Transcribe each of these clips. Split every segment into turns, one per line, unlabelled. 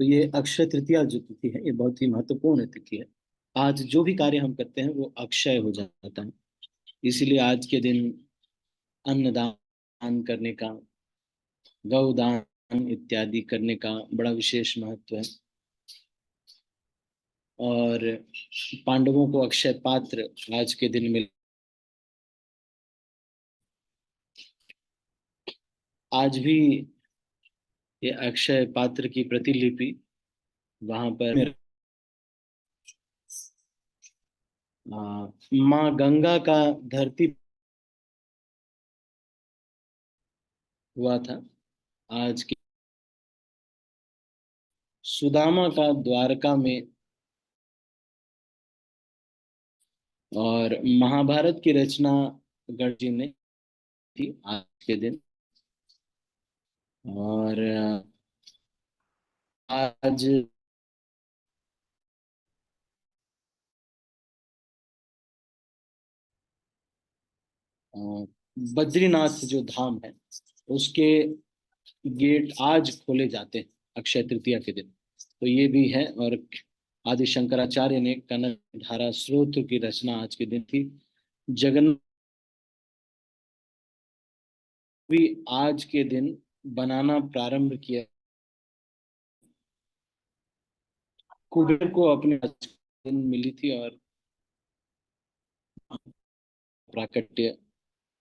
तो ये अक्षय तृतीया जो तिथि है ये बहुत ही महत्वपूर्ण तिथि है। आज जो भी कार्य हम करते हैं वो अक्षय हो जाता है। इसीलिए आज के दिन अन्नदान करने का, गौदान इत्यादि करने का बड़ा विशेष महत्व है। और पांडवों को अक्षय पात्र आज के दिन मिल, आज भी ये अक्षय पात्र की प्रतिलिपि वहां पर माँ गंगा का धरती हुआ था। आज की सुदामा का द्वारका में, और महाभारत की रचना गण जी ने थी आज के दिन। और आज अ, बद्रीनाथ जो धाम है उसके गेट आज खोले जाते हैं अक्षय तृतीया के दिन। तो ये भी है। और आदि शंकराचार्य ने कनक धारा स्रोत की रचना आज के दिन थी। जगन्नाथ भी आज के दिन बनाना प्रारंभ किया। कुबेर को अपने आज के दिन मिली थी, और प्राकट्य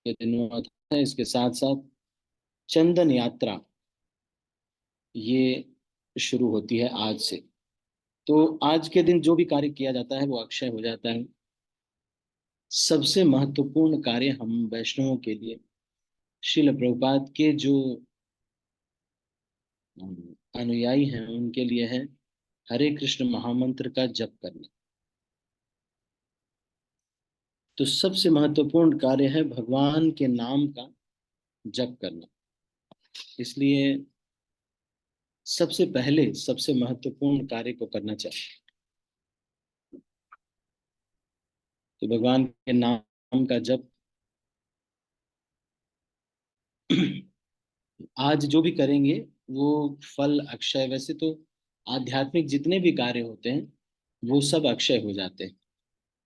के दिन हुआ था। इसके साथ साथ चंदन यात्रा ये शुरू होती है आज से। तो आज के दिन जो भी कार्य किया जाता है वो अक्षय हो जाता है। सबसे महत्वपूर्ण कार्य हम वैष्णवों के लिए, शिल प्रभुपाद के जो अनुयायी हैं उनके लिए है हरे कृष्ण महामंत्र का जप करना। तो सबसे महत्वपूर्ण कार्य है भगवान के नाम का जप करना। इसलिए सबसे पहले सबसे महत्वपूर्ण कार्य को करना चाहिए। तो भगवान के नाम का जप आज जो भी करेंगे वो फल अक्षय। वैसे तो आध्यात्मिक जितने भी कार्य होते हैं वो सब अक्षय हो जाते हैं,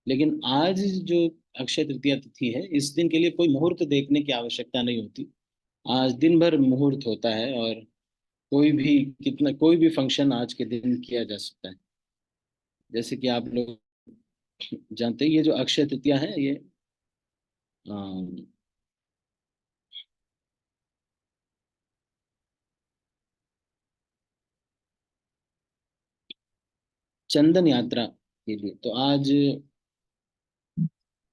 लेकिन आज जो अक्षय तृतीया तिथि है इस दिन के लिए कोई मुहूर्त देखने की आवश्यकता नहीं होती। आज दिन भर मुहूर्त होता है, और कोई भी फंक्शन आज के दिन किया जा सकता है। जैसे कि आप लोग जानते हैं ये जो अक्षय तृतीया है ये अम, चंदन यात्रा के लिए। तो आज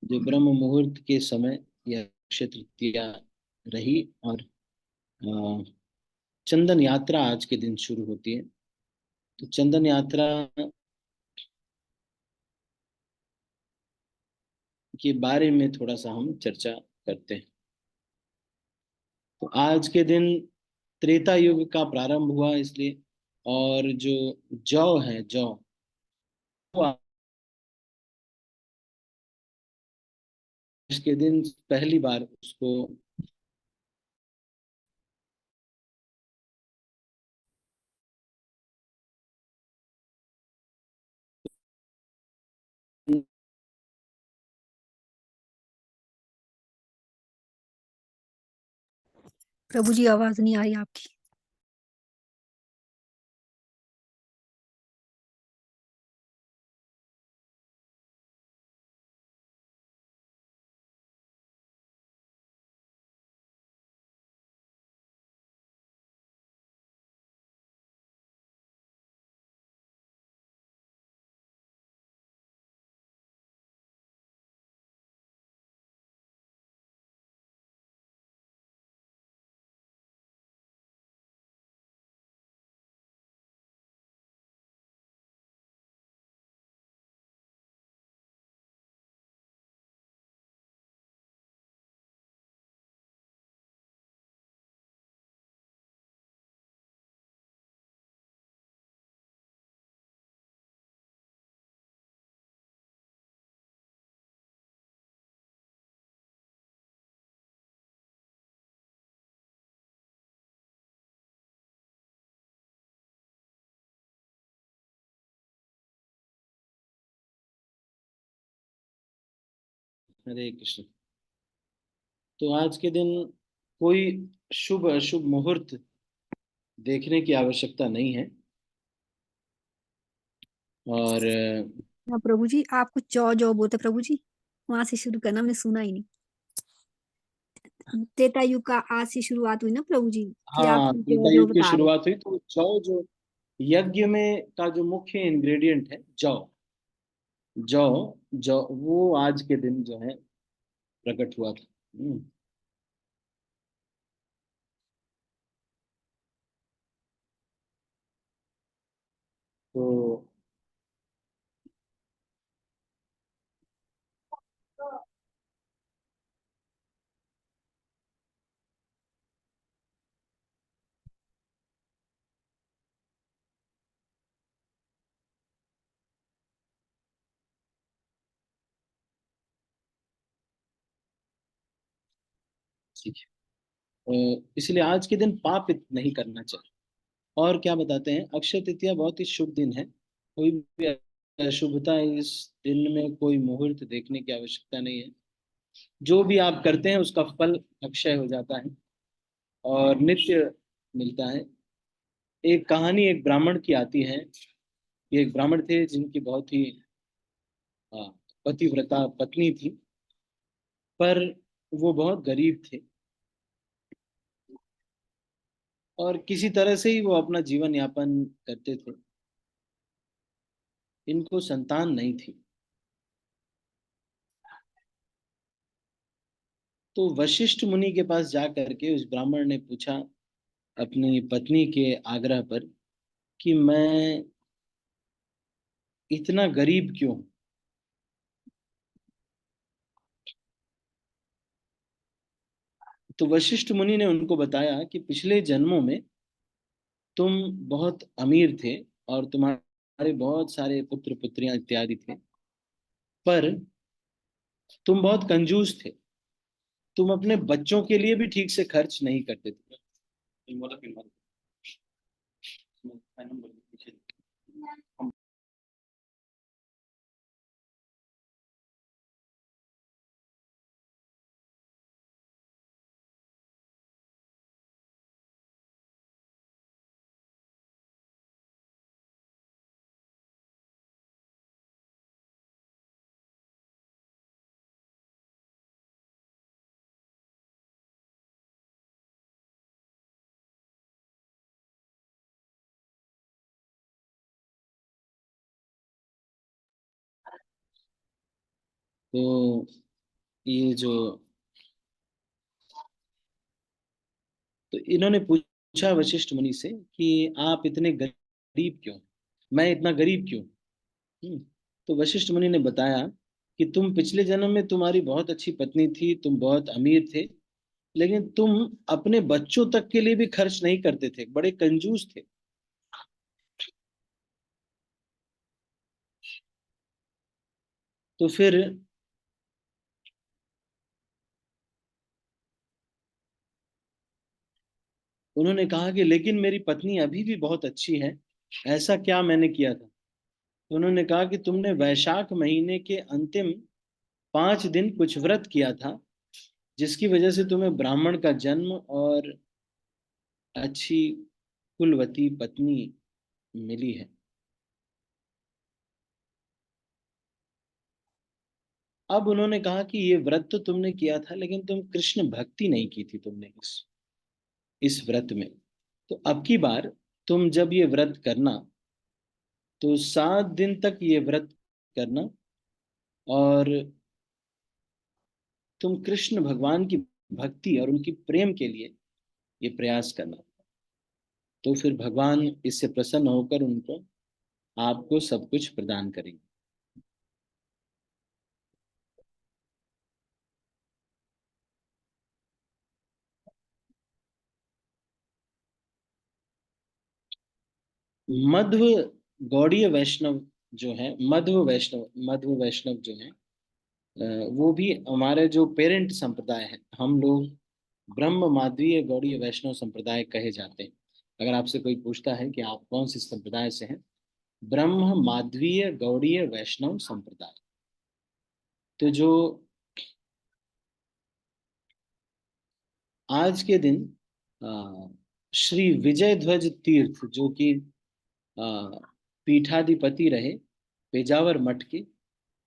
जो ब्रह्म मुहूर्त के समय यह अक्षय तृतीया रही, और अ, चंदन यात्रा आज के दिन शुरू होती है। तो चंदन यात्रा के बारे में थोड़ा सा हम चर्चा करते हैं। तो आज के दिन त्रेता युग का प्रारंभ हुआ इसलिए। और जो जौ है, जौ वो आज के दिन पहली बार उसको
प्रभु जी आवाज नहीं आ रही आपकी।
हरे कृष्ण। तो आज के दिन कोई शुभ अशुभ मुहूर्त देखने की आवश्यकता नहीं है। और
हाँ प्रभु जी, आप कुछ जौ जौ बोलते प्रभु जी, वहां से शुरू करना, मैंने सुना ही नहीं। त्रेता युग का आज से शुरुआत हुई ना प्रभु जी, फिर आप
हाँ,
जौ
त्रेता
जौ
युग की
बता रहे
शुरुआत हुई तो जौ जो यज्ञ में का जो मुख्य इंग्रेडिएंट है जौ। जौ जौ वो आज के दिन जो है प्रकट हुआ था। तो ठीक है। इसलिए आज के दिन पाप नहीं करना चाहिए। और क्या बताते हैं, अक्षय तृतीया बहुत ही शुभ दिन है। कोई भी अशुभता इस दिन में कोई मुहूर्त देखने की आवश्यकता नहीं है। जो भी आप करते हैं उसका फल अक्षय हो जाता है और नित्य मिलता है। एक कहानी एक ब्राह्मण की आती है। ये एक ब्राह्मण थे जिनकी बहुत ही अ, पतिव्रता पत्नी थी, पर वो बहुत गरीब थे और किसी तरह से ही वो अपना जीवन यापन करते थे। इनको संतान नहीं थी। तो वशिष्ठ मुनि के पास जा करके उस ब्राह्मण ने पूछा अपनी पत्नी के आग्रह पर कि मैं इतना गरीब क्यों हूं? तो वशिष्ठ मुनि ने उनको बताया कि पिछले जन्मों में तुम बहुत अमीर थे और तुम्हारे बहुत सारे पुत्र पुत्रियां इत्यादि थे, पर तुम बहुत कंजूस थे। तुम अपने बच्चों के लिए भी ठीक से खर्च नहीं करते थे। तो ये जो तो इन्होंने पूछा वशिष्ठ मुनि से कि आप इतने गरीब क्यों, मैं इतना गरीब क्यों। हम्म, तो वशिष्ठ मुनि ने बताया कि तुम पिछले जन्म में तुम्हारी बहुत अच्छी पत्नी थी, तुम बहुत अमीर थे, लेकिन तुम अपने बच्चों तक के लिए भी खर्च नहीं करते थे, बड़े कंजूस थे। तो फिर उन्होंने कहा कि लेकिन मेरी पत्नी अभी भी बहुत अच्छी है, ऐसा क्या मैंने किया था। तो उन्होंने कहा कि तुमने वैशाख महीने के अंतिम 5 दिन कुछ व्रत किया था, जिसकी वजह से तुम्हें ब्राह्मण का जन्म और अच्छी कुलवती पत्नी मिली है। अब उन्होंने कहा कि ये व्रत तो तुमने किया था, लेकिन तुम कृष्ण भक्ति नहीं की थी तुमने इस व्रत में। तो अब की बार तुम जब ये व्रत करना तो 7 दिन तक ये व्रत करना, और तुम कृष्ण भगवान की भक्ति और उनकी प्रेम के लिए ये प्रयास करना। तो फिर भगवान इससे प्रसन्न होकर उनको आपको सब कुछ प्रदान करेंगे। मध्व गौड़ीय वैष्णव जो है, मध्व वैष्णव जो है, वो भी हमारे जो पेरेंट संप्रदाय है, हम लोग ब्रह्म माधवीय गौड़ीय वैष्णव संप्रदाय कहे जाते हैं। अगर आपसे कोई पूछता है कि आप कौन से संप्रदाय से हैं, ब्रह्म माधवीय गौड़ीय वैष्णव संप्रदाय। तो जो आज के दिन आ, श्री विजय ध्वज तीर्थ, जो कि पीठाधिपति रहे पेजावर मठ के,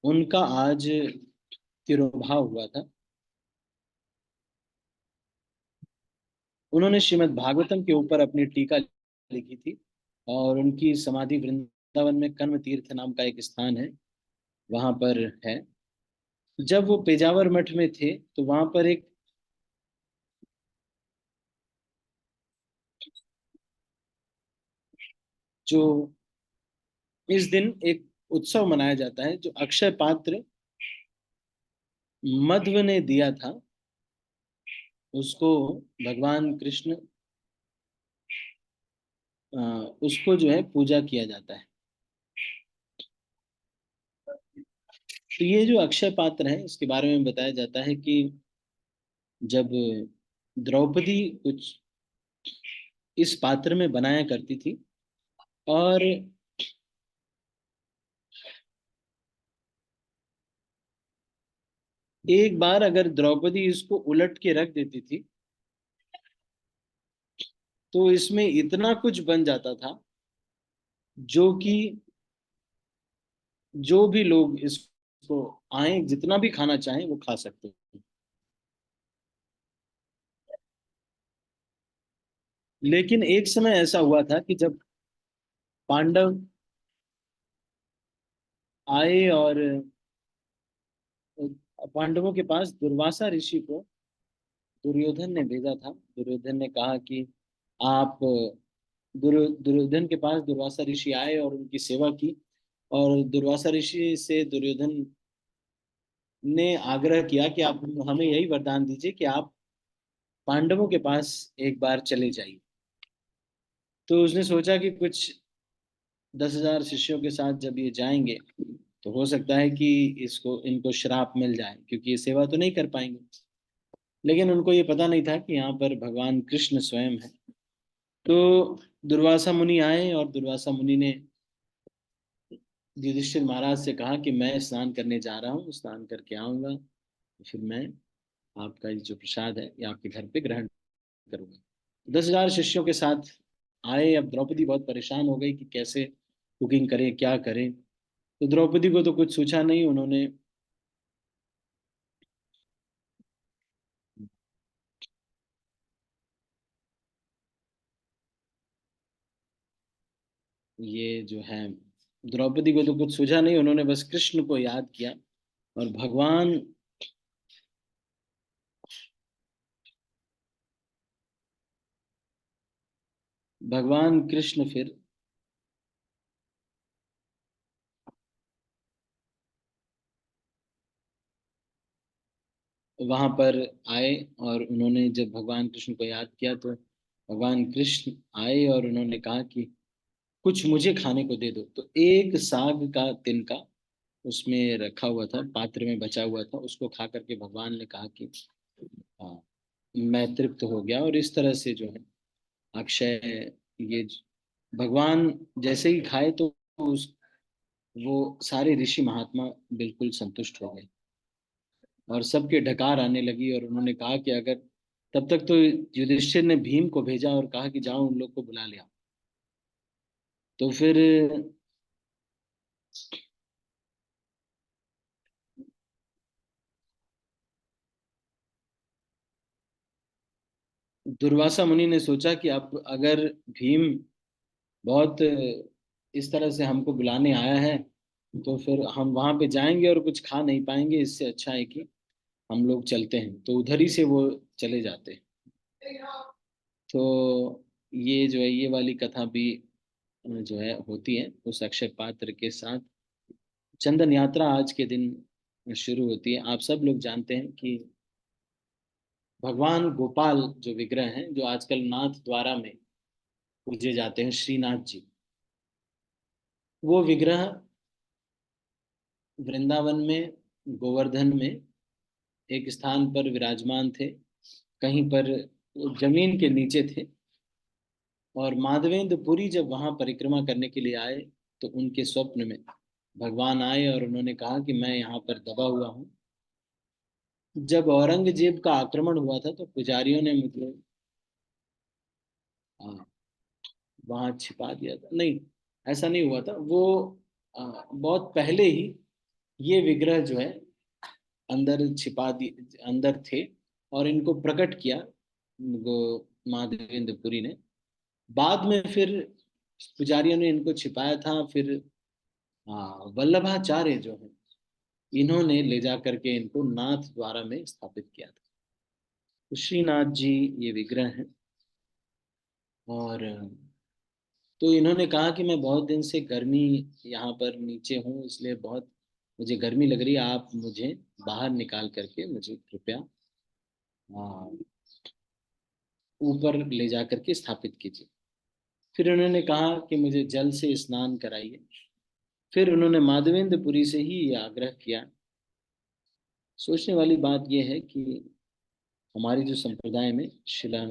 उनका आज तिरोभाव हुआ था। उन्होंने श्रीमद् भागवतम के ऊपर अपनी टीका लिखी थी, और उनकी समाधि वृंदावन में कर्म तीर्थ नाम का एक स्थान है, वहां पर है। जब वो पेजावर मठ में थे तो वहां पर एक जो इस दिन एक उत्सव मनाया जाता है, जो अक्षय पात्र मध्व ने दिया था, उसको भगवान कृष्ण उसको जो है पूजा किया जाता है। तो ये जो अक्षय पात्र है, इसके बारे में बताया जाता है कि जब द्रौपदी कुछ इस पात्र में बनाया करती थी, और एक बार अगर द्रौपदी इसको उलट के रख देती थी तो इसमें इतना कुछ बन जाता था, जो कि जो भी लोग इसको आए, जितना भी खाना चाहें वो खा सकते हैं। लेकिन एक समय ऐसा हुआ था कि जब पांडव आए, और पांडवों के पास दुर्वासा ऋषि को दुर्योधन ने भेजा था। दुर्योधन ने कहा कि आप दुर्योधन के पास दुर्वासा ऋषि आए और उनकी सेवा की, और दुर्वासा ऋषि से दुर्योधन ने आग्रह किया कि आप हमें यही वरदान दीजिए कि आप पांडवों के पास एक बार चले जाइए। तो उसने सोचा कि कुछ 10,000 शिष्यों के साथ जब ये जाएंगे तो हो सकता है कि इसको इनको श्राप मिल जाए, क्योंकि ये सेवा तो नहीं कर पाएंगे। लेकिन उनको ये पता नहीं था कि यहाँ पर भगवान कृष्ण स्वयं है। तो दुर्वासा मुनि आए, और दुर्वासा मुनि ने युधिष्ठिर महाराज से कहा कि मैं स्नान करने जा रहा हूँ, स्नान करके आऊंगा, फिर मैं आपका ये जो प्रसाद है ये आपके घर पे ग्रहण करूंगा। 10,000 शिष्यों के साथ आए। अब द्रौपदी बहुत परेशान हो गई कि कैसे कुकिंग करें, क्या करें। तो द्रौपदी को तो कुछ सूझा नहीं। उन्होंने ये जो है, द्रौपदी को तो कुछ सूझा नहीं, उन्होंने बस कृष्ण को याद किया, और भगवान कृष्ण फिर वहां पर आए, और उन्होंने जब भगवान कृष्ण को याद किया तो भगवान कृष्ण आए और उन्होंने कहा कि कुछ मुझे खाने को दे दो। तो एक साग का तिनका उसमें रखा हुआ था, पात्र में बचा हुआ था, उसको खा करके भगवान ने कहा कि हाँ, मैं तृप्त हो गया। और इस तरह से जो है अक्षय, ये भगवान जैसे ही खाए तो उस वो सारे ऋषि महात्मा बिल्कुल संतुष्ट हो गए, और सबके ढकार आने लगी। और उन्होंने कहा कि अगर, तब तक तो युधिष्ठिर ने भीम को भेजा और कहा कि जाओ उन लोग को बुला लिया। तो फिर दुर्वासा मुनि ने सोचा कि अब अगर भीम बहुत इस तरह से हमको बुलाने आया है, तो फिर हम वहां पे जाएंगे और कुछ खा नहीं पाएंगे। इससे अच्छा है कि हम लोग चलते हैं। तो उधर ही से वो चले जाते हैं। तो ये जो है, ये वाली कथा भी जो है होती है उस अक्षय पात्र के साथ। चंदन यात्रा आज के दिन शुरू होती है। आप सब लोग जानते हैं कि भगवान गोपाल जो विग्रह हैं, जो आजकल नाथ द्वारा में पूजे जाते हैं, श्रीनाथ जी, वो विग्रह वृंदावन में गोवर्धन में एक स्थान पर विराजमान थे। कहीं पर जमीन के नीचे थे। और माधवेंद्र पुरी जब वहां परिक्रमा करने के लिए आए तो उनके स्वप्न में भगवान आए और उन्होंने कहा कि मैं यहाँ पर दबा हुआ हूँ, जब औरंगजेब का आक्रमण हुआ था तो पुजारियों ने मुझे वहां छिपा दिया था। नहीं, ऐसा नहीं हुआ था वो। बहुत पहले ही ये विग्रह जो है अंदर छिपा दी, अंदर थे, और इनको प्रकट किया वो माधवेंद्रपुरी ने। बाद में फिर पुजारियों ने इनको छिपाया था। फिर वल्लभाचार्य जो है, इन्होंने ले जा करके इनको नाथ द्वारा में स्थापित किया था। तो श्रीनाथ जी ये विग्रह है। और तो इन्होंने कहा कि मैं बहुत दिन से गर्मी यहाँ पर नीचे हूँ, इसलिए बहुत मुझे गर्मी लग रही है, आप मुझे बाहर निकाल करके मुझे कृपया ऊपर ले जा करके स्थापित कीजिए। फिर उन्होंने कहा कि मुझे जल से स्नान कराइए। फिर उन्होंने माधवेंद्रपुरी से ही ये आग्रह किया। सोचने वाली बात यह है कि हमारी जो संप्रदाय में शिला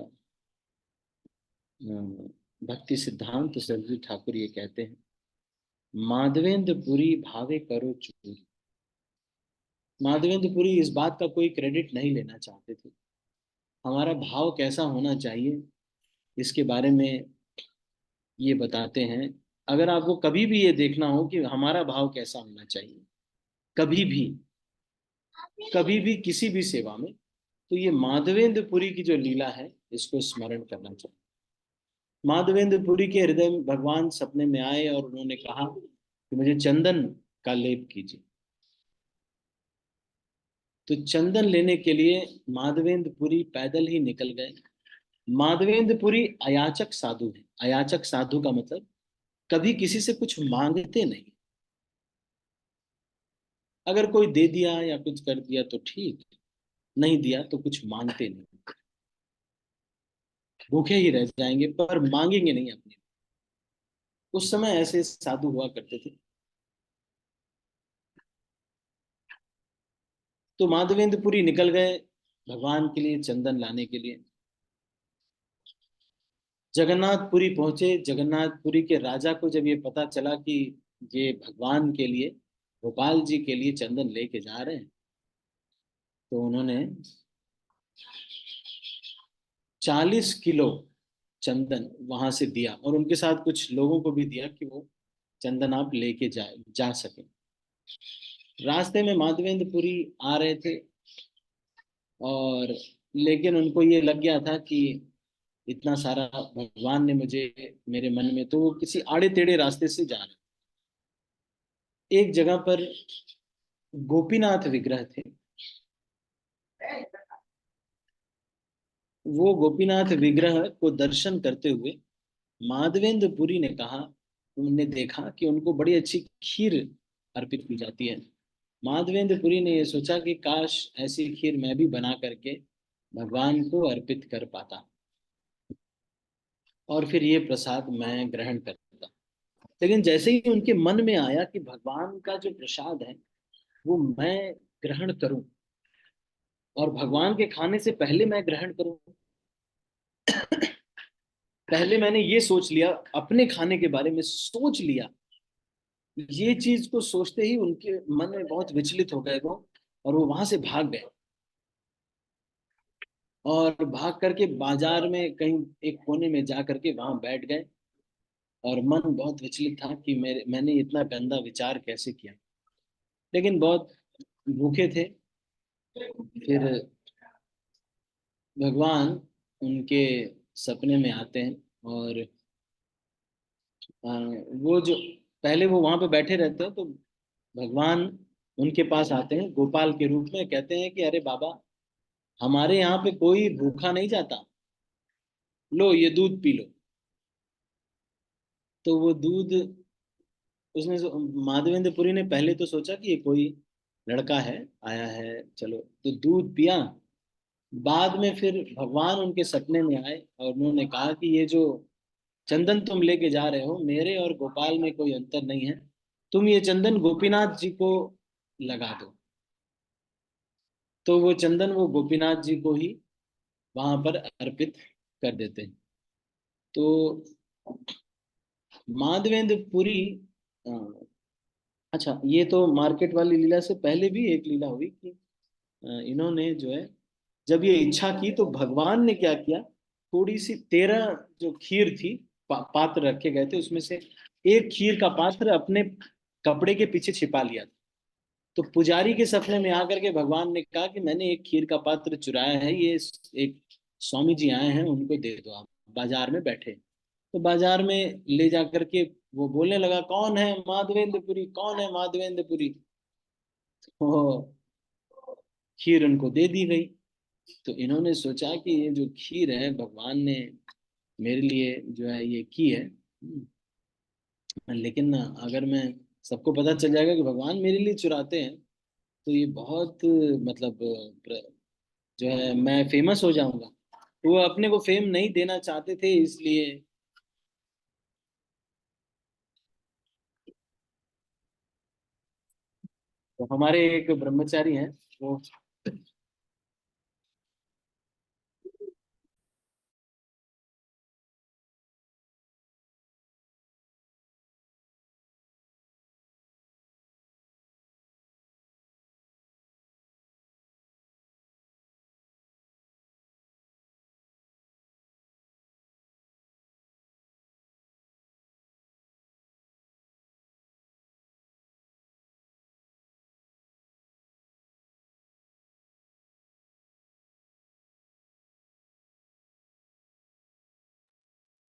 भक्ति सिद्धांत सरजू ठाकुर ये कहते हैं, माधवेंद्रपुरी भावे करो चूरी। माधवेंद्रपुरी इस बात का कोई क्रेडिट नहीं लेना चाहते थे। हमारा भाव कैसा होना चाहिए इसके बारे में ये बताते हैं। अगर आपको कभी भी ये देखना हो कि हमारा भाव कैसा होना चाहिए, कभी भी, कभी भी किसी भी सेवा में, तो ये माधवेंद्रपुरी की जो लीला है इसको स्मरण करना चाहिए। माधवेंद्रपुरी के हृदय में भगवान सपने में आए और उन्होंने कहा कि मुझे चंदन का लेप कीजिए। तो चंदन लेने के लिए माधवेंद्रपुरी पैदल ही निकल गए। माधवेंद्रपुरी अयाचक साधु है। अयाचक साधु का मतलब कभी किसी से कुछ मांगते नहीं। अगर कोई दे दिया या कुछ कर दिया तो ठीक, नहीं दिया तो कुछ मांगते नहीं, भूखे ही रह जाएंगे पर मांगेंगे नहीं अपने। उस समय ऐसे साधु हुआ करते थे। तो माधवेंद्रपुरी निकल गए भगवान के लिए चंदन लाने के लिए। जगन्नाथपुरी पहुंचे। जगन्नाथपुरी के राजा को जब ये पता चला कि ये भगवान के लिए, गोपाल जी के लिए चंदन लेके जा रहे हैं, तो उन्होंने 40 किलो चंदन वहां से दिया और उनके साथ कुछ लोगों को भी दिया कि वो चंदन आप लेके जा सके। रास्ते में माधवेंद्रपुरी आ रहे थे, और लेकिन उनको ये लग गया था कि इतना सारा भगवान ने मुझे, मेरे मन में, तो वो किसी आड़े टेढ़े रास्ते से जा रहे। एक जगह पर गोपीनाथ विग्रह थे। वो गोपीनाथ विग्रह को दर्शन करते हुए माधवेंद्रपुरी ने कहा, उन्होंने देखा कि उनको बड़ी अच्छी खीर अर्पित की जाती है। माधवेंद्रपुरी ने यह सोचा कि काश ऐसी खीर मैं भी बना करके भगवान को अर्पित कर पाता, और फिर ये प्रसाद मैं ग्रहण करता। लेकिन जैसे ही उनके मन में आया कि भगवान का जो प्रसाद है वो मैं ग्रहण करूं, और भगवान के खाने से पहले मैं ग्रहण करूं, पहले मैंने ये सोच लिया, अपने खाने के बारे में सोच लिया। ये चीज को सोचते ही उनके मन में बहुत विचलित हो गए वो, और वो वहां से भाग गए। और भाग करके बाजार में कहीं एक कोने में जा करके वहां बैठ गए। और मन बहुत विचलित था कि मैंने इतना गंदा विचार कैसे किया। लेकिन बहुत भूखे थे। फिर भगवान उनके सपने में आते हैं, और वो जो, पहले वो वहां पे बैठे रहते हैं, तो भगवान उनके पास आते हैं गोपाल के रूप में, कहते हैं कि अरे बाबा, हमारे यहाँ पे कोई भूखा नहीं जाता, लो ये दूध पी लो। तो वो दूध, उसने माधवेंद्रपुरी ने पहले तो सोचा कि ये कोई लड़का है, आया है, चलो तो दूध पिया। बाद में फिर भगवान उनके सपने में आए और उन्होंने कहा कि ये जो चंदन तुम लेके जा रहे हो, मेरे और गोपाल में कोई अंतर नहीं है, तुम ये चंदन गोपीनाथ जी को लगा दो। तो वो चंदन वो गोपीनाथ जी को ही वहां पर अर्पित कर देते हैं। तो माधवेंद्रपुरी, अच्छा, ये तो मार्केट वाली लीला से पहले भी एक लीला हुई कि इन्होंने जो है जब ये इच्छा की तो भगवान ने क्या किया, थोड़ी सी 13 जो खीर थी, पात्र रखे गए थे, उसमें से एक खीर का पात्र अपने कपड़े के पीछे छिपा लिया था। तो पुजारी के सपने में आकर के भगवान ने कहा कि मैंने एक खीर का पात्र चुराया है, ये एक स्वामी जी आए हैं, उनको दे दो, आप बाजार में बैठे। तो बाजार में ले जा करके वो बोलने लगा, कौन है माधवेंद्रपुरी, कौन है माधवेंद्रपुरी। तो खीर उनको दे दी गई। तो इन्होंने सोचा कि ये जो खीर है भगवान ने मेरे लिए जो है ये की है, लेकिन अगर मैं, सबको पता चल जाएगा कि भगवान मेरे लिए चुराते हैं, तो ये बहुत मतलब जो है मैं फेमस हो जाऊंगा। तो वो अपने को फेम नहीं देना चाहते थे, इसलिए। तो हमारे एक ब्रह्मचारी हैं, वो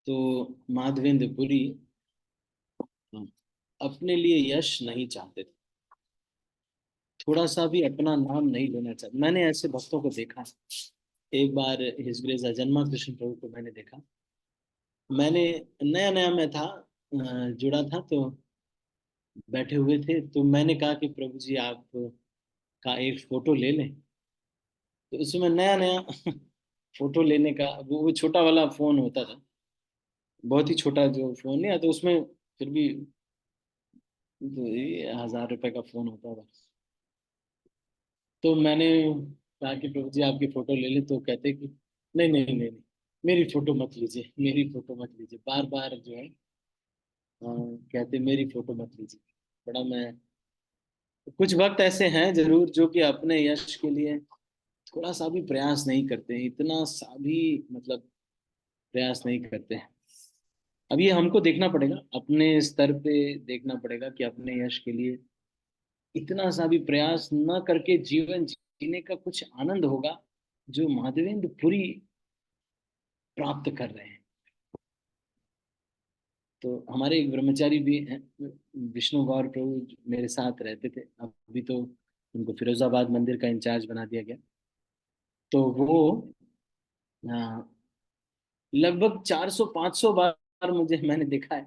तो माधवेंद्रपुरी अपने लिए यश नहीं चाहते थे, थोड़ा सा भी अपना नाम नहीं लेना चाहते। मैंने ऐसे भक्तों को देखा। एक बार हिज ग्रेस अजन्मा कृष्ण प्रभु को मैंने देखा। मैंने नया नया मैं था, जुड़ा था, तो बैठे हुए थे, तो मैंने कहा कि प्रभु जी आप का एक फोटो ले लें। तो उसमें नया नया फोटो लेने का वो छोटा वाला फोन होता था, बहुत ही छोटा जो फोन नहीं आता उसमें, फिर भी तो ये 1,000 रुपए का फोन होता था। तो मैंने कहा कि प्रभु जी आपकी फोटो ले लें, तो कहते कि नहीं नहीं नहीं नहीं, मेरी फोटो मत लीजिए, मेरी फोटो मत लीजिए, बार बार जो है कहते मेरी फोटो मत लीजिए। बड़ा मैं, कुछ वक्त ऐसे हैं जरूर जो कि अपने यश के लिए थोड़ा सा भी प्रयास नहीं करते हैं, इतना सा भी मतलब प्रयास नहीं करते हैं। अब ये हमको देखना पड़ेगा, अपने स्तर पे देखना पड़ेगा कि अपने यश के लिए इतना सा भी प्रयास न करके जीवन जीने का कुछ आनंद होगा जो माधवेंद्र पुरी प्राप्त कर रहे हैं। तो हमारे एक ब्रह्मचारी भी हैं, विष्णु गौर प्रभु, मेरे साथ रहते थे, अभी तो उनको फिरोजाबाद मंदिर का इंचार्ज बना दिया गया। तो वो लगभग 400-500 बार मुझे मैंने देखा है।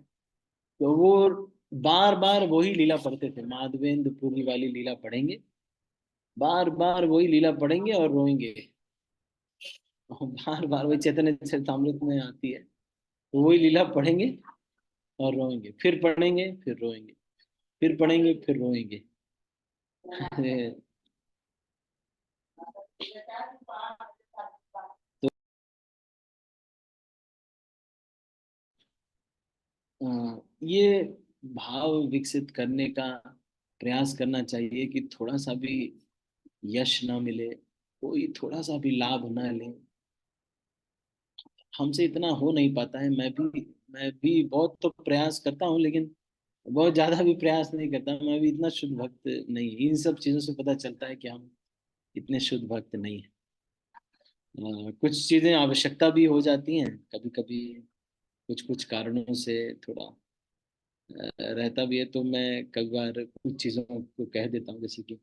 तो वो बार बार वही लीला पढ़ते थे, माधवेंद्र पुरी वाली लीला पढ़ेंगे, बार बार वही लीला पढ़ेंगे और रोएंगे। और बार बार वही चैतन्य चरितामृत में आती है, तो वही लीला पढ़ेंगे और रोएंगे, फिर पढ़ेंगे फिर रोएंगे, फिर पढ़ेंगे फिर रोएंगे। अरे, तो ये भाव विकसित करने का प्रयास करना चाहिए कि थोड़ा सा भी यश ना मिले, कोई थोड़ा सा भी लाभ ना ले, हमसे इतना हो नहीं पाता है। मैं भी बहुत तो प्रयास करता हूँ, लेकिन बहुत ज्यादा भी प्रयास नहीं करता। मैं भी इतना शुद्ध भक्त नहीं, इन सब चीजों से पता चलता है कि हम इतने शुद्ध भक्त नहीं है। कुछ चीजें आवश्यकता भी हो जाती हैं कभी कभी, कुछ कुछ कारणों से थोड़ा रहता भी है, तो मैं कई बार कुछ चीजों को कह देता हूँ, जैसे कि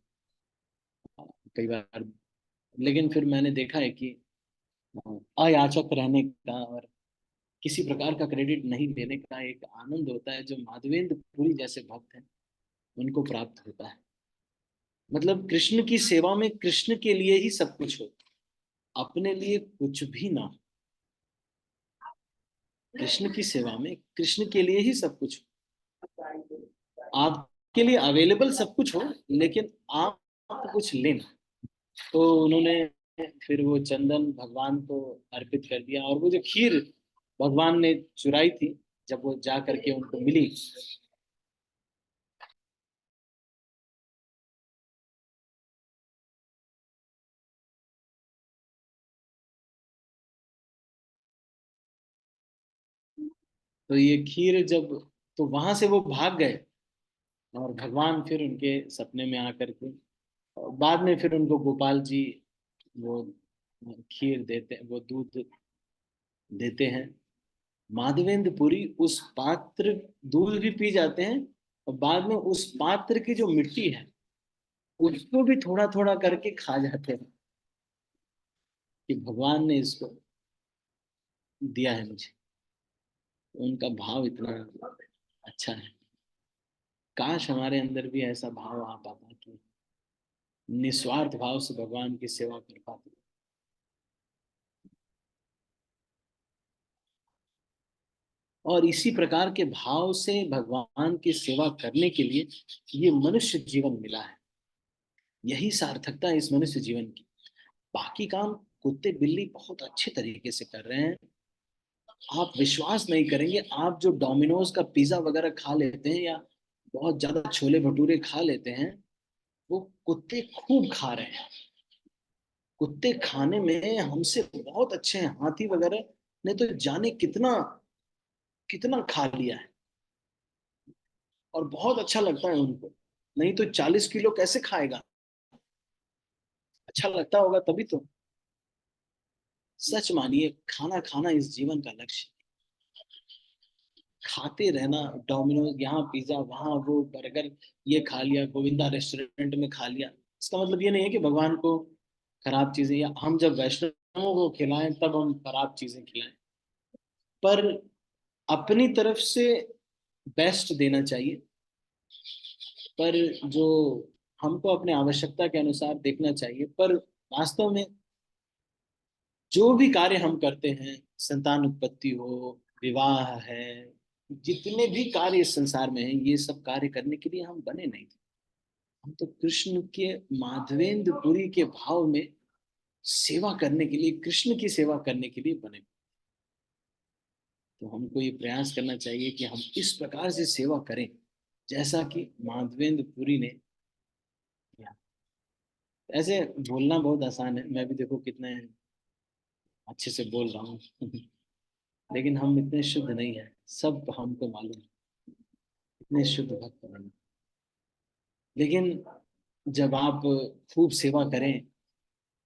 कई बार। लेकिन फिर मैंने देखा है कि अयाचक रहने का और किसी प्रकार का क्रेडिट नहीं लेने का एक आनंद होता है, जो माधवेंद्र पुरी जैसे भक्त हैं उनको प्राप्त होता है। मतलब कृष्ण की सेवा में कृष्ण के लिए ही सब कुछ हो, अपने लिए कुछ भी ना हो। कृष्ण की सेवा में कृष्ण के लिए ही सब कुछ हो, आपके लिए अवेलेबल सब कुछ हो, लेकिन आप कुछ लेना। तो उन्होंने फिर वो चंदन भगवान को अर्पित कर दिया, और वो जो खीर भगवान ने चुराई थी, जब वो जा करके उनको मिली, तो ये खीर जब, तो वहां से वो भाग गए, और भगवान फिर उनके सपने में आकर के, और बाद में फिर उनको गोपाल जी वो खीर देते, वो दूध देते हैं। माधवेंद्र पुरी उस पात्र, दूध भी पी जाते हैं, और बाद में उस पात्र की जो मिट्टी है उसको भी थोड़ा थोड़ा करके खा जाते हैं, कि भगवान ने इसको दिया है मुझे। उनका भाव इतना अच्छा है। काश हमारे अंदर भी ऐसा भाव आ पाता कि निस्वार्थ भाव से भगवान की सेवा कर पाते। और इसी प्रकार के भाव से भगवान की सेवा करने के लिए ये मनुष्य जीवन मिला है। यही सार्थकता है इस मनुष्य जीवन की। बाकी काम कुत्ते बिल्ली बहुत अच्छे तरीके से कर रहे हैं। आप विश्वास नहीं करेंगे, आप जो डोमिनोज का पिज्जा वगैरह खा लेते हैं, या बहुत ज्यादा छोले भटूरे खा लेते हैं, वो कुत्ते खूब खा रहे हैं। कुत्ते खाने में हमसे बहुत अच्छे हैं। हाथी वगैरह ने तो जाने कितना कितना खा लिया है, और बहुत अच्छा लगता है उनको। नहीं तो 40 किलो कैसे खाएगा? अच्छा लगता होगा तभी तो। सच मानिए, खाना खाना इस जीवन का लक्ष्य। खाते रहना, डोमिनोज, यहाँ पिज्जा, वहां वो बर्गर, ये खा लिया, गोविंदा रेस्टोरेंट में खा लिया। इसका मतलब ये नहीं है कि भगवान को खराब चीजें, या हम जब वैष्णवों को खिलाएं तब हम खराब चीजें खिलाएं। पर अपनी तरफ से बेस्ट देना चाहिए। पर जो हमको अपने आवश्यकता के अनुसार देखना चाहिए। पर वास्तव में जो भी कार्य हम करते हैं, संतान उत्पत्ति हो, विवाह है, जितने भी कार्य इस संसार में हैं, ये सब कार्य करने के लिए हम बने नहीं थे। हम तो कृष्ण के माधवेंद्रपुरी के भाव में सेवा करने के लिए, कृष्ण की सेवा करने के लिए बने। तो हमको ये प्रयास करना चाहिए कि हम इस प्रकार से सेवा करें जैसा कि माधवेंद्रपुरी ने किया। ऐसे बोलना बहुत आसान है, मैं भी देखो कितने अच्छे से बोल रहा हूँ लेकिन हम इतने शुद्ध नहीं है, सब हमको मालूम है, इतने शुद्ध भक्त बनना। लेकिन जब आप खूब सेवा करें,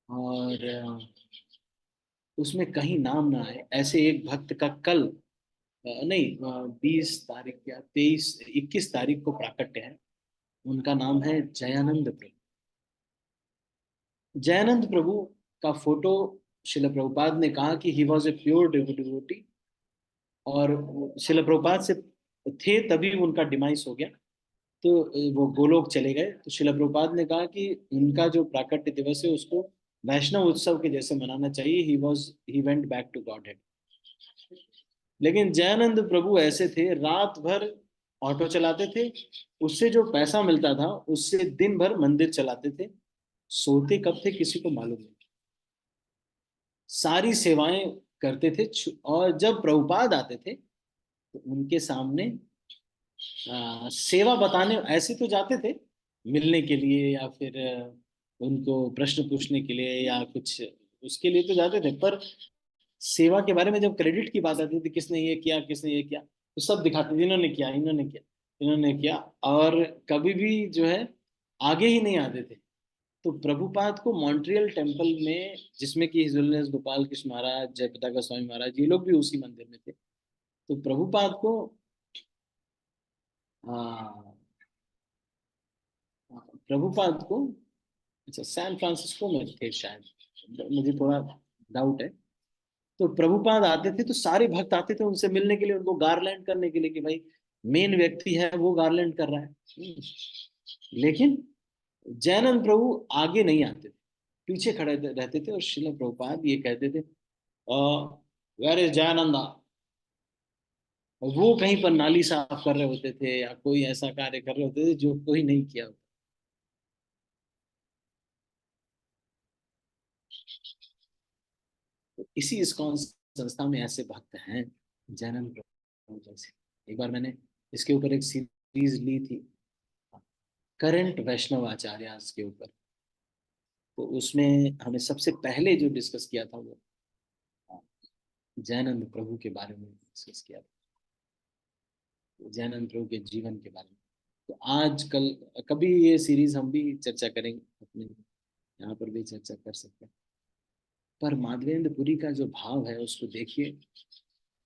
और उसमें कहीं नाम ना आए, ऐसे एक भक्त का कल, नहीं, 20 तारीख या 21 तारीख को प्राकट्य है। उनका नाम है जयानंद प्रभु। जयानंद प्रभु का फोटो शिल प्रभुपाद ने कहा कि he was a pure devotee, और शिल प्रभुपाद से थे तभी उनका डिमाइस हो गया। तो वो गोलोक चले गए। तो शिल प्रभुपाद ने कहा कि उनका जो प्राकट्य दिवस है उसको वैष्णव उत्सव के जैसे मनाना चाहिए। He went back to Godhead. लेकिन जयानंद प्रभु ऐसे थे, रात भर ऑटो चलाते थे, उससे जो पैसा मिलता था उससे दिन भर मंदिर चलाते थे। सोते कब थे किसी को मालूम नहीं। सारी सेवाएं करते थे। और जब प्रभुपाद आते थे तो उनके सामने सेवा बताने ऐसे तो जाते थे, मिलने के लिए, या फिर उनको प्रश्न पूछने के लिए, या कुछ उसके लिए तो जाते थे। पर सेवा के बारे में जब क्रेडिट की बात आती थी, किसने ये किया, किसने ये किया, तो सब दिखाते थे, इन्होंने किया, इन्होंने किया, इन्होंने किया। और कभी भी जो है आगे ही नहीं आते थे। तो प्रभुपाद को मॉन्ट्रियल टेम्पल में, जिसमें कि हिज होलीनेस गोपाल कृष्ण महाराज, जयप्रदा गोस्वामी महाराज, ये लोग भी उसी मंदिर में थे। तो प्रभुपाद को आ, प्रभुपाद को, अच्छा, सैन फ्रांसिस्को में थे शायद, मुझे थोड़ा डाउट है। तो प्रभुपाद आते थे तो सारे भक्त आते थे उनसे मिलने के लिए, उनको गार्लैंड करने के लिए, कि भाई मेन व्यक्ति है वो गार्लैंड कर रहा है। लेकिन जैनंद प्रभु आगे नहीं आते थे, पीछे खड़े रहते थे, और श्रील प्रभुपाद ये कहते थे, वेर इज जयानंदा। और वो कहीं पर नाली साफ कर रहे होते थे, या कोई ऐसा कार्य कर रहे होते थे जो कोई नहीं किया होता। तो इसी इस्कॉन संस्था में ऐसे भक्त हैं, जैनंद प्रभु जैसे। एक बार मैंने इसके ऊपर एक सीरीज ली थी, करंट वैष्णव आचार्य के ऊपर। तो उसमें हमें सबसे पहले जो डिस्कस किया था वो जैनंद प्रभु के बारे में डिस्कस किया था। जैन प्रभु के जीवन के बारे में। तो आज कल कभी ये सीरीज हम भी चर्चा करेंगे, अपने यहाँ पर भी चर्चा कर सकते हैं। पर माधवेंद्र पुरी का जो भाव है उसको देखिए।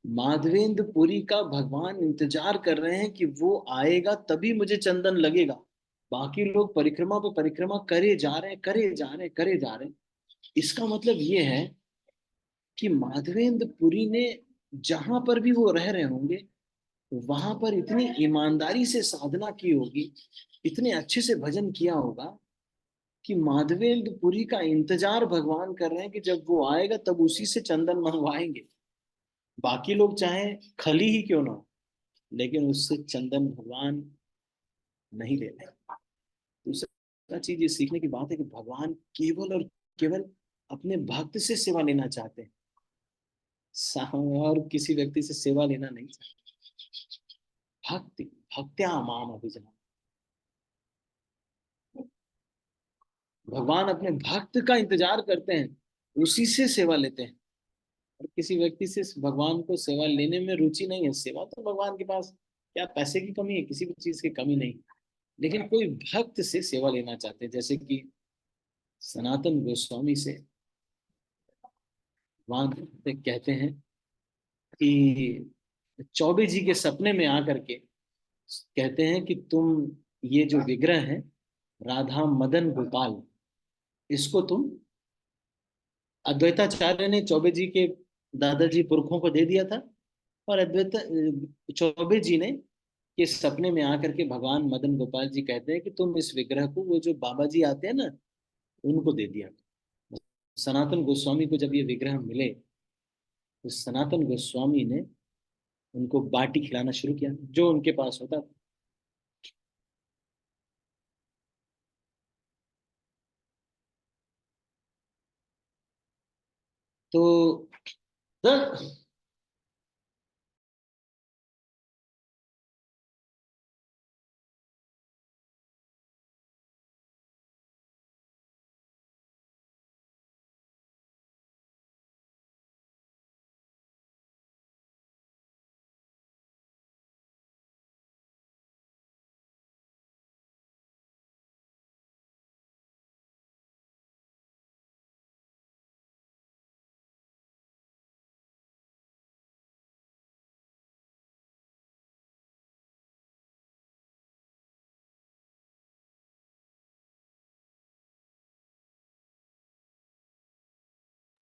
माधवेंद्र पुरी का भगवान इंतजार कर रहे हैं कि वो आएगा तभी मुझे चंदन लगेगा। बाकी लोग परिक्रमा पे परिक्रमा करे जा रहे हैं, करे जा रहे हैं, करे जा रहे हैं। इसका मतलब ये है कि माधवेंद्र पुरी ने जहां पर भी वो रह रहे होंगे वहां पर इतनी ईमानदारी से साधना की होगी, इतने अच्छे से भजन किया होगा कि माधवेंद्र पुरी का इंतजार भगवान कर रहे हैं कि जब वो आएगा तब उसी से चंदन मंगवाएंगे। बाकी लोग चाहे खली ही क्यों ना हो, लेकिन उससे चंदन भगवान नहीं लेते। दूसरा चीज ये सीखने की बात है कि भगवान केवल और केवल अपने भक्त से सेवा लेना चाहते हैं, और किसी व्यक्ति से सेवा लेना नहीं चाहते। भक्ति भक्त्या माम अभिजान, भगवान अपने भक्त का इंतजार करते हैं, उसी से सेवा लेते हैं। और किसी व्यक्ति से भगवान को सेवा लेने में रुचि नहीं है। सेवा तो भगवान के पास क्या पैसे की कमी है, किसी भी चीज की कमी नहीं। लेकिन कोई भक्त से सेवा लेना चाहते हैं, जैसे कि सनातन गोस्वामी से भगवान कहते हैं कि चौबे जी के सपने में आकर के कहते हैं कि तुम ये जो विग्रह है राधा मदन गोपाल, इसको तुम, अद्वैताचार्य ने चौबे जी के दादाजी पुरखों को दे दिया था, और अद्वैत चौबे जी ने के सपने में आकर के भगवान मदन गोपाल जी कहते हैं कि तुम इस विग्रह को, वो जो बाबा जी आते हैं ना, उनको दे दिया। सनातन गोस्वामी को जब ये विग्रह मिले तो सनातन गोस्वामी ने उनको बाटी खिलाना शुरू किया जो उनके पास होता था। तो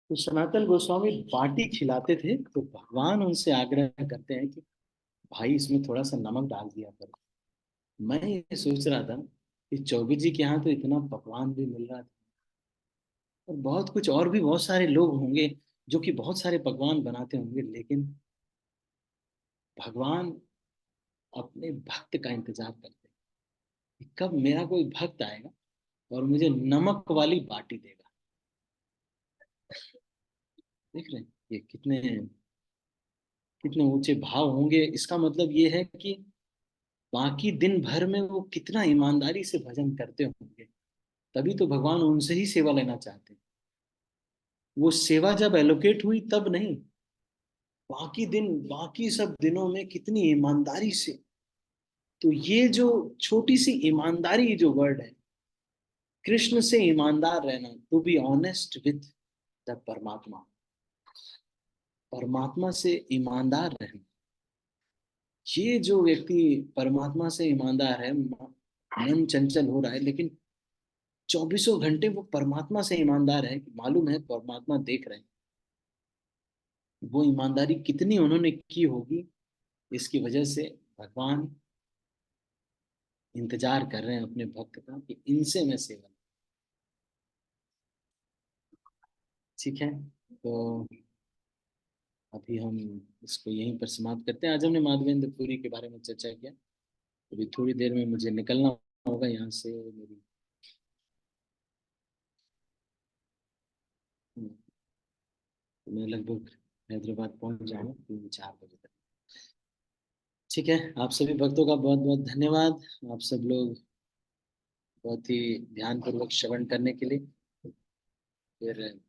तो सनातन गोस्वामी बाटी खिलाते थे तो भगवान उनसे आग्रह करते हैं कि भाई इसमें थोड़ा सा नमक डाल दिया करो। मैं ये सोच रहा था कि चौबे जी के यहाँ तो इतना पकवान भी मिल रहा था, और बहुत कुछ और भी बहुत सारे लोग होंगे जो कि बहुत सारे पकवान बनाते होंगे, लेकिन भगवान अपने भक्त का इंतजार करते हैं कि कब मेरा कोई भक्त आएगा और मुझे नमक वाली बाटी देगा। देख रहे हैं ये कितने कितने ऊंचे भाव होंगे। इसका मतलब ये है कि बाकी दिन भर में वो कितना ईमानदारी से भजन करते होंगे, तभी तो भगवान उनसे ही सेवा लेना चाहते हैं। वो सेवा जब एलोकेट हुई तब नहीं, बाकी दिन, बाकी सब दिनों में कितनी ईमानदारी से। तो ये जो छोटी सी ईमानदारी जो वर्ड है, कृष्ण से ईमानदार रहना, to be honest with the परमात्मा, परमात्मा से ईमानदार रहना। ये जो व्यक्ति परमात्मा से ईमानदार है, मन चंचल हो रहा है लेकिन चौबीसों घंटे वो परमात्मा से ईमानदार है, मालूम है परमात्मा देख रहे हैं। वो ईमानदारी कितनी उन्होंने की होगी, इसकी वजह से भगवान इंतजार कर रहे हैं अपने भक्त का कि इनसे मैं सेवा लूं। ठीक है, तो अभी हम इसको यहीं पर समाप्त करते हैं। आज हमने माधवेंद्र पुरी के बारे में चर्चा किया। अभी थोड़ी देर में मुझे निकलना होगा यहाँ से। मेरी मैं लगभग हैदराबाद पहुंच जाऊँ 3-4 बजे तक। ठीक है, आप सभी भक्तों का बहुत बहुत धन्यवाद। आप सब लोग बहुत ही ध्यानपूर्वक श्रवण करने के लिए। फिर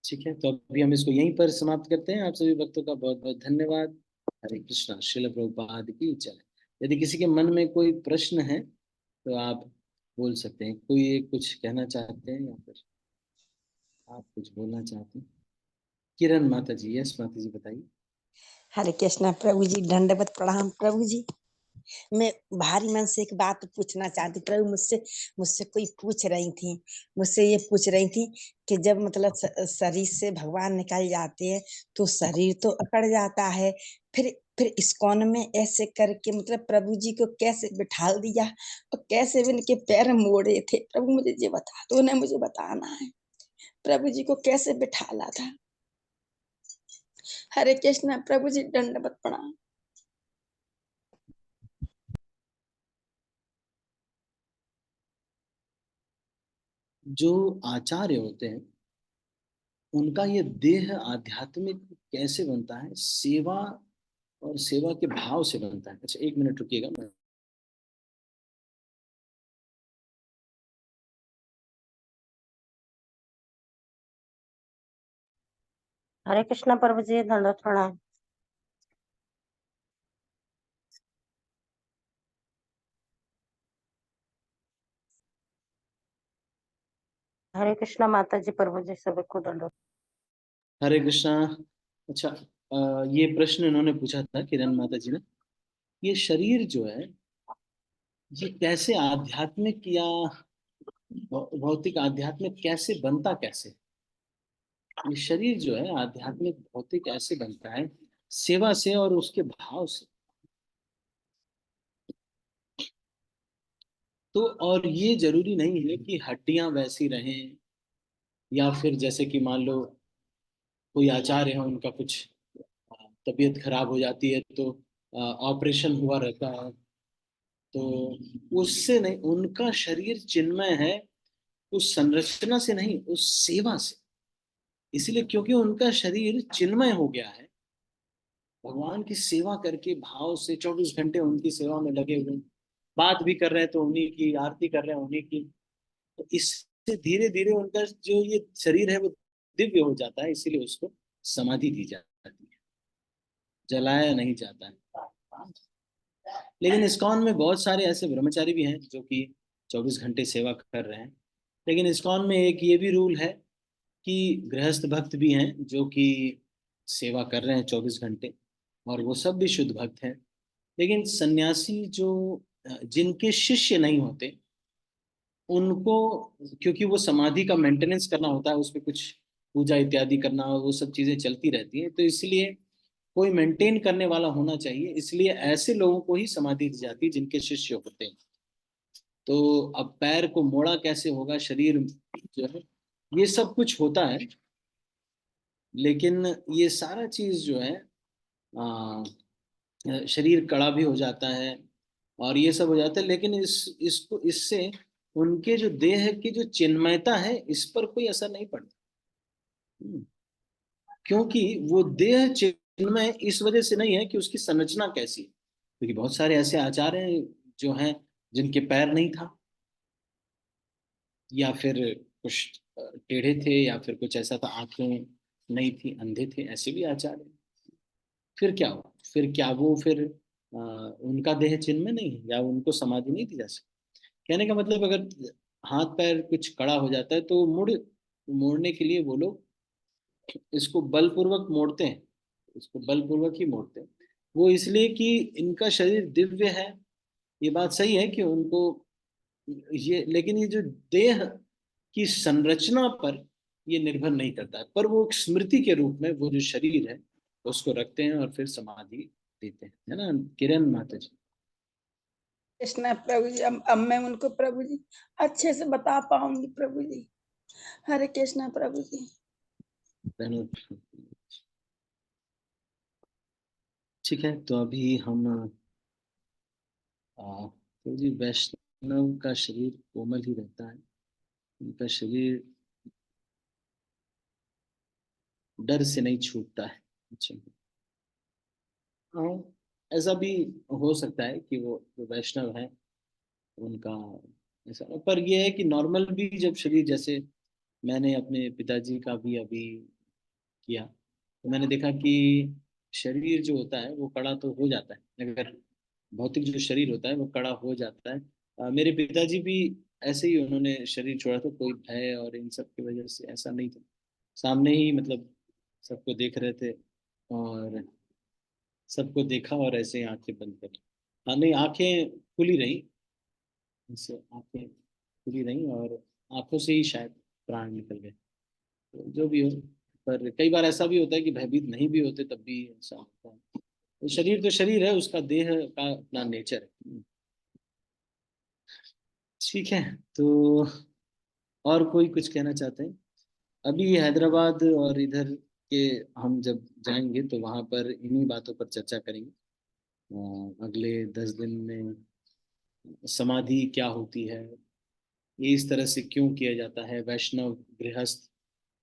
ठीक है, तो अभी हम इसको यहीं पर समाप्त करते हैं। आप सभी भक्तों का बहुत बहुत धन्यवाद। हरे कृष्णा, श्रील प्रभुपाद की जय। यदि किसी के मन में कोई प्रश्न है तो आप बोल सकते हैं। कोई एक कुछ कहना चाहते हैं या फिर आप कुछ बोलना चाहते हैं? किरण माता जी, यस माता जी, बताइए।
हरे कृष्णा प्रभु जी, दंडवत प्रणाम प्रभु जी। मैं भारी मन से एक बात पूछना चाहती प्रभु, मुझसे मुझसे कोई पूछ रही थी, मुझसे ये पूछ रही थी कि जब मतलब शरीर से भगवान निकल जाते हैं तो शरीर तो अकड़ जाता है, फिर इस्कॉन में ऐसे करके मतलब प्रभु जी को कैसे बिठाल दिया और कैसे भी इनके पैर मोड़े थे प्रभु, मुझे ये बता दो ना, मुझे बताना है प्रभु जी को कैसे बिठाला था। हरे कृष्णा प्रभु जी, दंडवत प्रणाम।
जो आचार्य होते हैं उनका ये देह आध्यात्मिक कैसे बनता है? सेवा और सेवा के भाव से बनता है। अच्छा, एक मिनट रुकिएगा। मैं
हरे कृष्णा प्रभु जी, दंडवत प्रणाम। हरे कृष्णा माता जी, प्रभु जी सभी को दंडवत।
हरे कृष्णा। अच्छा, ये प्रश्न इन्होंने पूछा था, किरण माता जी ने। ये शरीर जो है ये कैसे आध्यात्मिक या भौतिक आध्यात्मिक कैसे बनता, कैसे? ये शरीर जो है आध्यात्मिक भौतिक ऐसे बनता है सेवा से और उसके भाव से। तो और ये जरूरी नहीं है कि हड्डियां वैसी रहें, या फिर जैसे कि मान लो कोई आचार्य है, उनका कुछ तबीयत खराब हो जाती है तो ऑपरेशन हुआ रहता है, तो उससे नहीं, उनका शरीर चिन्मय है, उस संरचना से नहीं, उस सेवा से। इसलिए क्योंकि उनका शरीर चिन्मय हो गया है, भगवान की सेवा करके भाव से 24 घंटे उनकी सेवा में लगे हुए हैं। बात भी कर रहे हैं तो उन्हीं की, आरती कर रहे हैं उन्हीं की। तो इससे धीरे धीरे उनका जो ये शरीर है वो दिव्य हो जाता है, इसीलिए उसको समाधि दी जाती है, जलाया नहीं जाता है। लेकिन इस्कॉन में बहुत सारे ऐसे ब्रह्मचारी भी हैं जो कि 24 घंटे सेवा कर रहे हैं। लेकिन इस्कॉन में एक ये भी रूल है कि गृहस्थ भक्त भी हैं जो कि सेवा कर रहे हैं 24 घंटे, और वो सब भी शुद्ध भक्त हैं। लेकिन सन्यासी जो जिनके शिष्य नहीं होते उनको, क्योंकि वो समाधि का मेंटेनेंस करना होता है, उसमें कुछ पूजा इत्यादि करना, वो सब चीजें चलती रहती हैं, तो इसलिए कोई मेंटेन करने वाला होना चाहिए। इसलिए ऐसे लोगों को ही समाधि दी जाती है जिनके शिष्य होते हैं। तो अब पैर को मोड़ा कैसे होगा, शरीर जो है ये सब कुछ होता है, लेकिन ये सारा चीज जो है शरीर कड़ा भी हो जाता है और ये सब हो जाता है, लेकिन इसको इससे उनके जो देह की जो चिन्मयता है इस पर कोई असर नहीं पड़ता। हम्म, क्योंकि वो देह चिन्मय इस वजह से नहीं है कि उसकी संरचना कैसी है। क्योंकि बहुत सारे ऐसे आचार्य हैं जो हैं जिनके पैर नहीं था, या फिर कुछ टेढ़े थे, या फिर कुछ ऐसा था, आंखें नहीं थी, अंधे थे, ऐसे भी आचार्य हैं। फिर क्या हुआ? फिर क्या वो फिर उनका देह चिन्ह में नहीं है, या उनको समाधि नहीं दी जा सकती? कहने का मतलब, अगर हाथ पैर कुछ कड़ा हो जाता है तो मोड़ने के लिए वो लोग इसको बलपूर्वक मोड़ते हैं, इसको बलपूर्वक ही मोड़ते हैं। वो इसलिए कि इनका शरीर दिव्य है, ये बात सही है कि उनको ये, लेकिन ये जो देह की संरचना पर ये निर्भर नहीं करता है, पर वो एक स्मृति के रूप में वो जो शरीर है उसको रखते हैं और फिर समाधि देते हैं, है ना किरण माता जी?
कृष्णा प्रभु जी, अब मैं उनको प्रभु जी अच्छे से बता पाऊंगी प्रभु जी। हरे कृष्णा प्रभु जी।
ठीक है, तो अभी हम तो जी वैष्णव का शरीर कोमल ही रहता है, उनका शरीर डर से नहीं छूटता है। अच्छा, हाँ, ऐसा भी हो सकता है कि वो जो वैष्णव है उनका ऐसा, पर यह है कि नॉर्मल भी जब शरीर, जैसे मैंने अपने पिताजी का भी अभी किया तो मैंने देखा कि शरीर जो होता है वो कड़ा तो हो जाता है, अगर भौतिक जो शरीर होता है वो कड़ा हो जाता है। मेरे पिताजी भी ऐसे ही, उन्होंने शरीर छोड़ा था, कोई भय और इन सब की वजह से ऐसा नहीं था, सामने ही मतलब सबको देख रहे थे और सबको देखा और ऐसे ही आंखें बंद कर ली। हाँ नहीं, आंखें खुली रही, ऐसे आंखें खुली रही और आंखों से ही शायद प्राण निकल गए। तो जो भी हो, पर कई बार ऐसा भी होता है कि भयभीत नहीं भी होते तब भी ऐसा होता है। तो शरीर तो शरीर है, उसका देह का अपना नेचर है। ठीक है, तो और कोई कुछ कहना चाहते हैं? अभी हैदराबाद और इधर के हम जब जाएंगे तो वहाँ पर इन्हीं बातों पर चर्चा करेंगे। अगले 10 दिन में समाधि क्या होती है, ये इस तरह से क्यों किया जाता है, वैष्णव गृहस्थ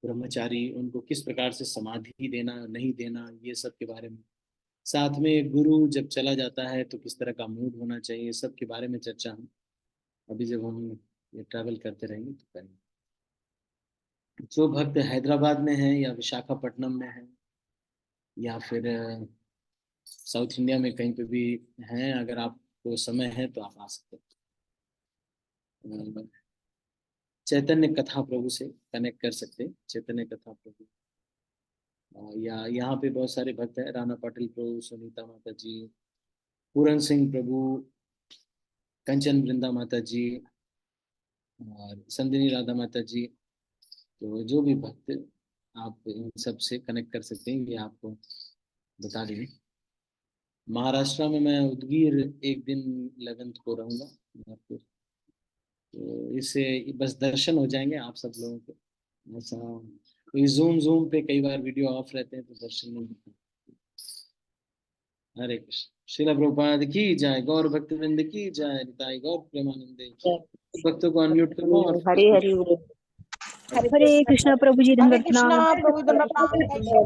ब्रह्मचारी उनको किस प्रकार से समाधि देना नहीं देना, ये सब के बारे में। साथ में गुरु जब चला जाता है तो किस तरह का मूड होना चाहिए, सब के बारे में चर्चा हम अभी जब हम ये ट्रैवल करते रहेंगे तो करेंगे। जो भक्त हैदराबाद में है या विशाखापट्टनम में है या फिर साउथ इंडिया में कहीं पे भी हैं, अगर आपको समय है तो आप आ सकते हैं। चैतन्य कथा प्रभु से कनेक्ट कर सकते हैं, चैतन्य कथा प्रभु। या यहाँ पे बहुत सारे भक्त हैं, राणा पाटिल प्रभु, सुनीता माता जी, पूरन सिंह प्रभु, कंचन वृंदा माता जी और संदिनी राधा माता जी। तो जो भी भक्त, आप इन सब से कनेक्ट कर सकते हैं, ये आपको बता देंगे। महाराष्ट्र में मैं उदगीर एक दिन 11 को रहूँगा, तो इससे बस दर्शन हो जाएंगे आप सब लोगों को। ऐसा कोई जूम जूम पे कई बार वीडियो ऑफ रहते हैं तो दर्शन नहीं होते। हरे कृष्ण। श्रील प्रभुपाद की जय, गौर भक्तवृंद की जय, निताई गौर प्रेमानंदे। भक्तों को अनम्यूट करो और
हरि हरि बोल।
हरे कृष्णा प्रभु जी,
हरे
दंडवत
कृष्णा
प्रणाम।
प्रभु दंडवत प्रणाम।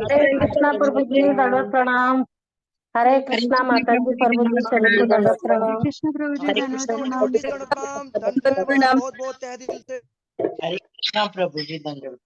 हरे कृष्णा प्रभु जी दंडवत प्रणाम। हरे कृष्णा माता जी प्रभु जी सभी को दंडवत प्रणाम।
कृष्ण प्रभु जी,
हरे
दंडवत
कृष्णा
प्रणाम।
प्रणाम, धन्यवाद, बहुत बहुत तहे दिल से।
हरे कृष्णा प्रभु जी दंडवत